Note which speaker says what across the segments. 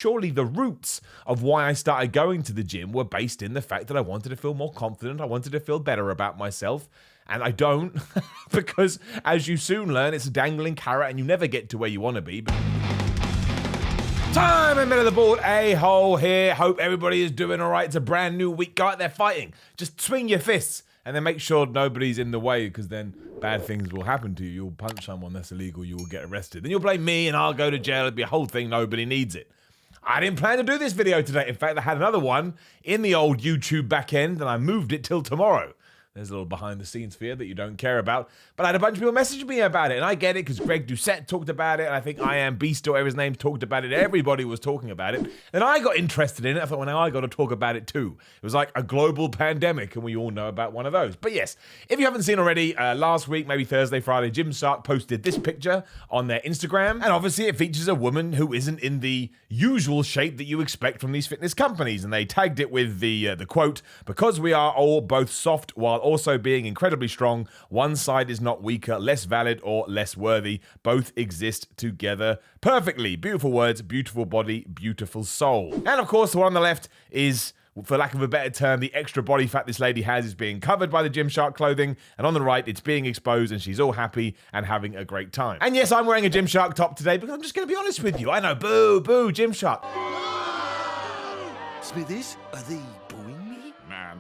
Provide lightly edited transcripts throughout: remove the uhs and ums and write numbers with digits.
Speaker 1: Surely the roots of why I started going to the gym were based in the fact that I wanted to feel more confident, I wanted to feel better about myself, and I don't, because as you soon learn, it's a dangling carrot and you never get to where you want to be. Time in middle of the board, a-hole here. Hope everybody is doing all right. It's a brand new week. Go out there fighting. Just swing your fists and then make sure nobody's in the way, because then bad things will happen to you. You'll punch someone that's illegal, you will get arrested. Then you'll blame me and I'll go to jail. It'll be a whole thing. Nobody needs it. I didn't plan to do this video today. In fact, I had another one in the old YouTube back end and I moved it till tomorrow. There's a little behind the scenes for you that you don't care about. But I had a bunch of people message me about it, and I get it because Greg Doucette talked about it, and I think I Am Beast or whatever his name talked about it. Everybody was talking about it. And I got interested in it. I thought, well, now I got to talk about it too. It was like a global pandemic, and we all know about one of those. But yes, if you haven't seen already, last week, maybe Thursday, Friday, Gymshark posted this picture on their Instagram. And obviously it features a woman who isn't in the usual shape that you expect from these fitness companies. And they tagged it with the quote, "Because we are all both soft while also being incredibly strong, one side is not weaker, less valid, or less worthy. Both exist together perfectly." Beautiful words, beautiful body, beautiful soul. And of course, the one on the left is, for lack of a better term, the extra body fat this lady has is being covered by the Gymshark clothing, and on the right, it's being exposed, and she's all happy and having a great time. And yes, I'm wearing a Gymshark top today because I'm just going to be honest with you. I know, boo, boo, Gymshark.
Speaker 2: Smithers, are they booing me?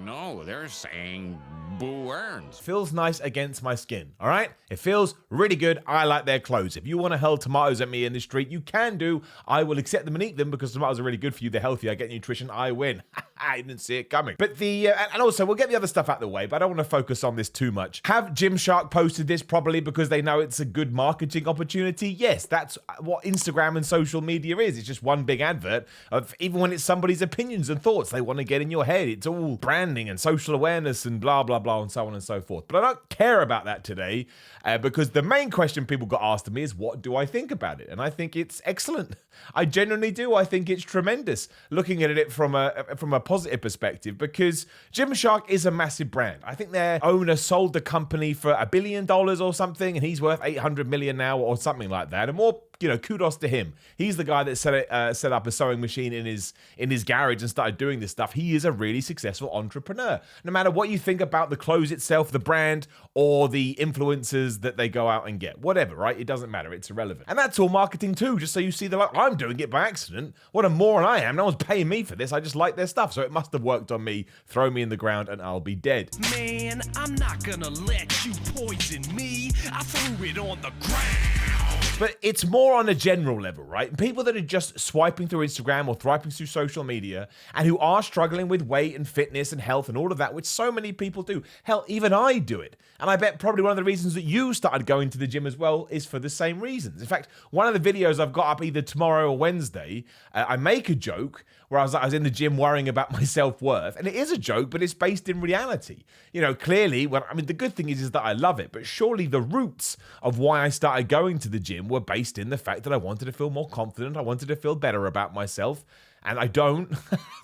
Speaker 3: No, they're saying boo earns.
Speaker 1: Feels nice against my skin, all right? It feels really good. I like their clothes. If you want to hurl tomatoes at me in the street, you can do. I will accept them and eat them because tomatoes are really good for you. They're healthy. I get nutrition. I win. I didn't see it coming. But and also, we'll get the other stuff out of the way, but I don't want to focus on this too much. Have Gymshark posted this probably because they know it's a good marketing opportunity? Yes, that's what Instagram and social media is. It's just one big advert of, even when it's somebody's opinions and thoughts they want to get in your head. It's all branding and social awareness and blah, blah, blah, and so on and so forth. But I don't care about that today because the main question people got asked of me is, what do I think about it? And I think it's excellent. I genuinely do. I think it's tremendous, looking at it from a positive perspective, because Gymshark is a massive brand. I think their owner sold the company for $1 billion or something, and he's worth 800 million now or something like that. And more, kudos to him. He's the guy that set up a sewing machine in his garage and started doing this stuff. He is a really successful entrepreneur. No matter what you think about the clothes itself, the brand, or the influencers that they go out and get, whatever, right? It doesn't matter. It's irrelevant. And that's all marketing too, just so you see I'm doing it by accident. What a moron I am. No one's paying me for this. I just like their stuff. So it must have worked on me. Throw me in the ground and I'll be dead.
Speaker 2: Man, I'm not gonna let you poison me. I threw it on the ground.
Speaker 1: But it's more on a general level, right? People that are just swiping through Instagram or swiping through social media and who are struggling with weight and fitness and health and all of that, which so many people do. Hell, even I do it. And I bet probably one of the reasons that you started going to the gym as well is for the same reasons. In fact, one of the videos I've got up either tomorrow or Wednesday, I make a joke where I was in the gym worrying about my self-worth. And it is a joke, but it's based in reality. Clearly, the good thing is that I love it, but surely the roots of why I started going to the gym were based in the fact that I wanted to feel more confident, I wanted to feel better about myself, and I don't,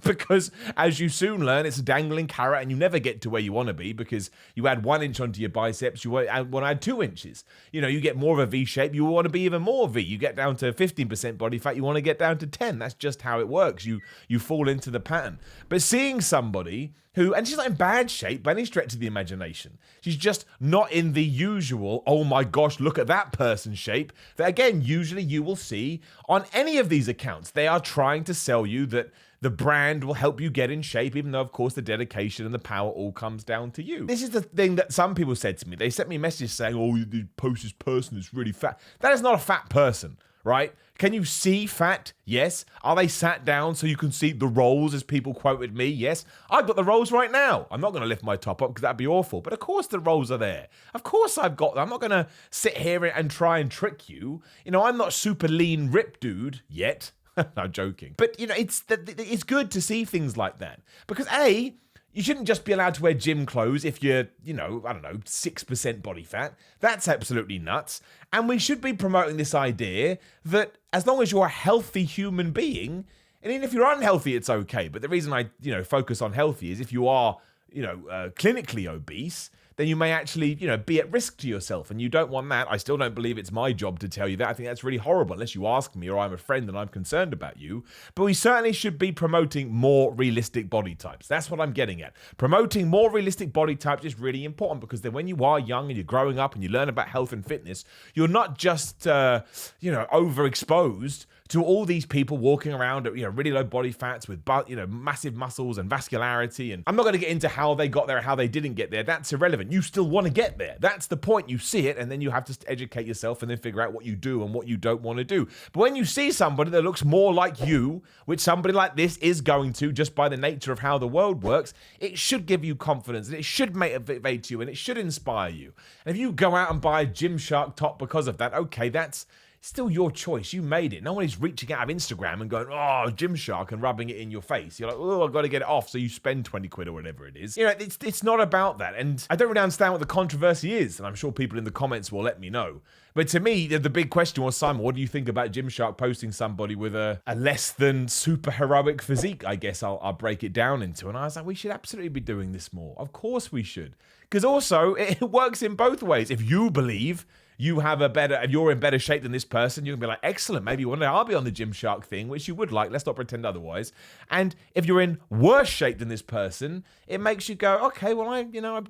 Speaker 1: because as you soon learn, it's a dangling carrot and you never get to where you want to be because you add 1 inch onto your biceps, you want to add 2 inches. You get more of a V shape, you want to be even more V. You get down to 15% body fat, you want to get down to 10. That's just how it works. You fall into the pattern. But seeing somebody who, and she's not in bad shape by any stretch of the imagination. She's just not in the usual, oh my gosh, look at that person shape that, again, usually you will see on any of these accounts. They are trying to sell you that the brand will help you get in shape, even though, of course, the dedication and the power all comes down to you. This is the thing that some people said to me. They sent me messages saying, oh, you post this person is really fat. That is not a fat person, right? Can you see fat? Yes. Are they sat down so you can see the rolls, as people quoted me? Yes. I've got the rolls right now. I'm not going to lift my top up because that'd be awful. But of course the rolls are there. Of course I've got them. I'm not going to sit here and try and trick you. I'm not super lean ripped dude yet. I'm joking. But, it's good to see things like that. Because A, you shouldn't just be allowed to wear gym clothes if you're, 6% body fat. That's absolutely nuts. And we should be promoting this idea that as long as you're a healthy human being, and even if you're unhealthy, it's okay. But the reason I, focus on healthy is if you are, clinically obese, then you may actually, be at risk to yourself. And you don't want that. I still don't believe it's my job to tell you that. I think that's really horrible unless you ask me or I'm a friend and I'm concerned about you. But we certainly should be promoting more realistic body types. That's what I'm getting at. Promoting more realistic body types is really important because then when you are young and you're growing up and you learn about health and fitness, you're not just, overexposed to all these people walking around at really low body fats with massive muscles and vascularity. And I'm not going to get into how they got there or how they didn't get there. That's irrelevant. You still want to get there. That's the point. You see it and then you have to educate yourself and then figure out what you do and what you don't want to do. But when you see somebody that looks more like you, which somebody like this is going to just by the nature of how the world works, it should give you confidence and it should motivate you and it should inspire you. And if you go out and buy a Gymshark top because of that, okay, that's still your choice. You made it. No one is reaching out of Instagram and going, oh, Gymshark, and rubbing it in your face. You're like, oh, I've got to get it off. So you spend 20 quid or whatever it is. It's not about that. And I don't really understand what the controversy is. And I'm sure people in the comments will let me know. But to me, the big question was, Simon, what do you think about Gymshark posting somebody with a less than super heroic physique? I guess I'll break it down into. And I was like, we should absolutely be doing this more. Of course we should. Because also, it works in both ways. If you believe you're in better shape than this person, you can be like, excellent, maybe one day I'll be on the Gymshark thing, which you would like, let's not pretend otherwise. And if you're in worse shape than this person, it makes you go, okay, well,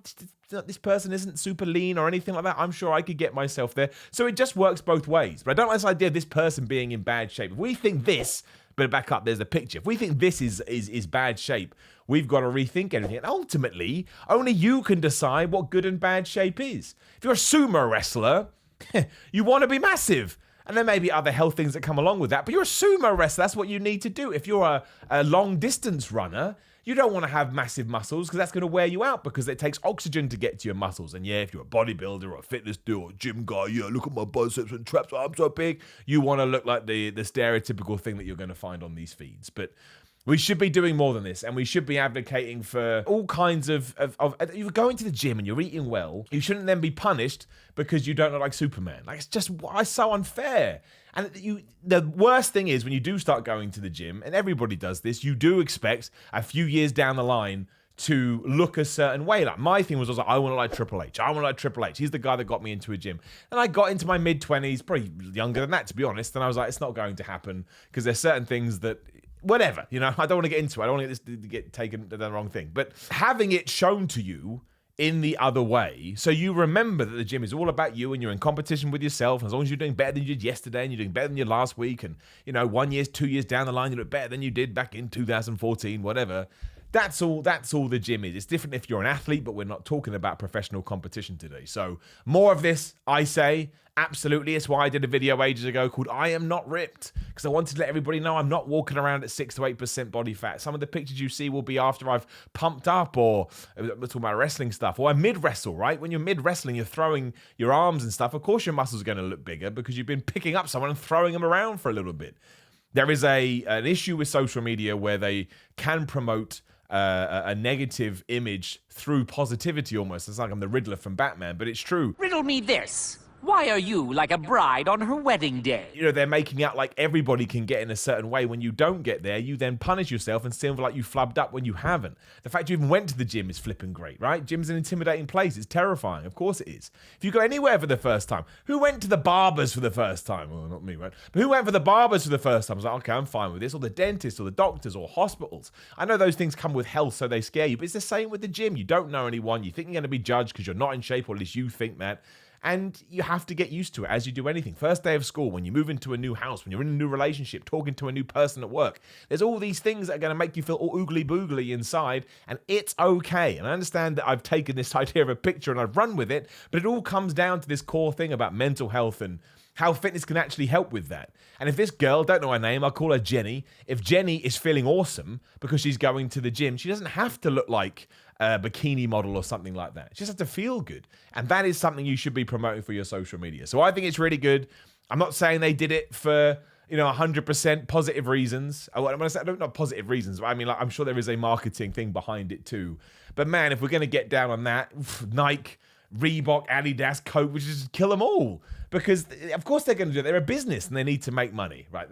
Speaker 1: this person isn't super lean or anything like that. I'm sure I could get myself there. So it just works both ways. But I don't like this idea of this person being in bad shape. If we think this, but back up, there's a picture. If we think this is bad shape, we've got to rethink everything. And ultimately, only you can decide what good and bad shape is. If you're a sumo wrestler, you want to be massive. And there may be other health things that come along with that. But you're a sumo wrestler. That's what you need to do. If you're a long distance runner, you don't want to have massive muscles because that's going to wear you out because it takes oxygen to get to your muscles. And yeah, if you're a bodybuilder or a fitness dude or a gym guy, yeah, look at my biceps and traps, I'm so big. You want to look like the stereotypical thing that you're going to find on these feeds. But we should be doing more than this, and we should be advocating for all kinds of you're going to the gym and you're eating well, you shouldn't then be punished because you don't look like Superman. Like, it's so unfair. And the worst thing is when you do start going to the gym, and everybody does this, you do expect a few years down the line to look a certain way. Like my thing was like, I want to like Triple H. I want to like Triple H. He's the guy that got me into a gym. And I got into my mid-20s, probably younger than that, to be honest, and I was like, it's not going to happen because there's certain things that whatever, I don't want to get into it. I don't want this to get taken to the wrong thing. But having it shown to you in the other way, so you remember that the gym is all about you and you're in competition with yourself. And as long as you're doing better than you did yesterday and you're doing better than you last week and, 1 year, 2 years down the line, you look better than you did back in 2014, whatever. That's all the gym is. It's different if you're an athlete, but we're not talking about professional competition today. So more of this, I say, absolutely. It's why I did a video ages ago called I Am Not Ripped, because I wanted to let everybody know I'm not walking around at 6 to 8% body fat. Some of the pictures you see will be after I've pumped up, or we're talking about wrestling stuff, or I mid-wrestle, right? When you're mid-wrestling, you're throwing your arms and stuff. Of course your muscles are going to look bigger because you've been picking up someone and throwing them around for a little bit. There is an issue with social media where they can promote a negative image through positivity almost. It's like I'm the Riddler from Batman, but it's true.
Speaker 4: Riddle me this. Why are you like a bride on her wedding day?
Speaker 1: They're making out like everybody can get in a certain way. When you don't get there, you then punish yourself and seem like you flubbed up when you haven't. The fact you even went to the gym is flipping great, right? Gym's an intimidating place. It's terrifying. Of course it is. If you go anywhere for the first time, who went to the barbers for the first time? Well, not me, right? But who went for the barbers for the first time? I was like, okay, I'm fine with this. Or the dentists or the doctors or hospitals. I know those things come with health, so they scare you. But it's the same with the gym. You don't know anyone. You think you're going to be judged because you're not in shape, or at least you think that. And you have to get used to it as you do anything. First day of school, when you move into a new house, when you're in a new relationship, talking to a new person at work, there's all these things that are going to make you feel all oogly boogly inside, and it's okay. And I understand that I've taken this idea of a picture and I've run with it, but it all comes down to this core thing about mental health and how fitness can actually help with that. And if this girl, don't know her name, I'll call her Jenny. If Jenny is feeling awesome because she's going to the gym, she doesn't have to look like a bikini model or something like that. She just has to feel good. And that is something you should be promoting for your social media. So I think it's really good. I'm not saying they did it for 100% positive reasons. I'm going to say, not positive reasons, but I mean, like, I'm sure there is a marketing thing behind it too. But man, if we're going to get down on that, Nike, Reebok, Adidas, Coke, which is just kill them all. Because, of course, they're going to do it. They're a business and they need to make money, right?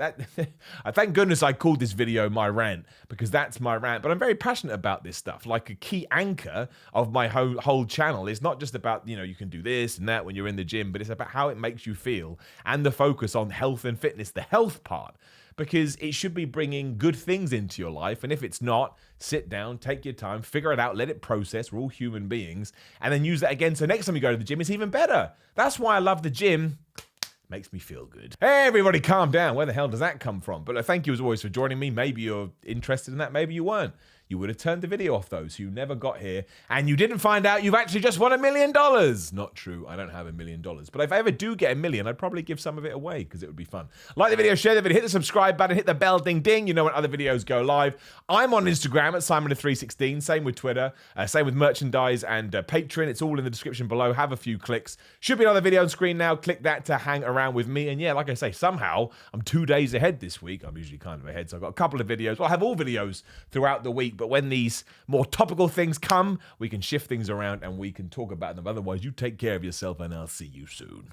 Speaker 1: Thank goodness I called this video my rant, because that's my rant. But I'm very passionate about this stuff. Like, a key anchor of my whole channel is not just about, you can do this and that when you're in the gym, but it's about how it makes you feel and the focus on health and fitness, the health part. Because it should be bringing good things into your life. And if it's not, sit down, take your time, figure it out, let it process. We're all human beings. And then use that again. So next time you go to the gym, it's even better. That's why I love the gym. Makes me feel good. Hey, everybody, calm down. Where the hell does that come from? But thank you as always for joining me. Maybe you're interested in that. Maybe you weren't. You would have turned the video off, those who never got here, and you didn't find out you've actually just won $1 million. Not true. I don't have $1 million. But if I ever do get $1 million, I'd probably give some of it away because it would be fun. Like the video, share the video, hit the subscribe button, hit the bell, ding, ding. You know when other videos go live. I'm on Instagram at Simon316. Same with Twitter. Same with merchandise and Patreon. It's all in the description below. Have a few clicks. Should be another video on screen now. Click that to hang around with me. And yeah, like I say, somehow I'm 2 days ahead this week. I'm usually kind of ahead, so I've got a couple of videos. Well, I have all videos throughout the week, but when these more topical things come, we can shift things around and we can talk about them. Otherwise, you take care of yourself and I'll see you soon.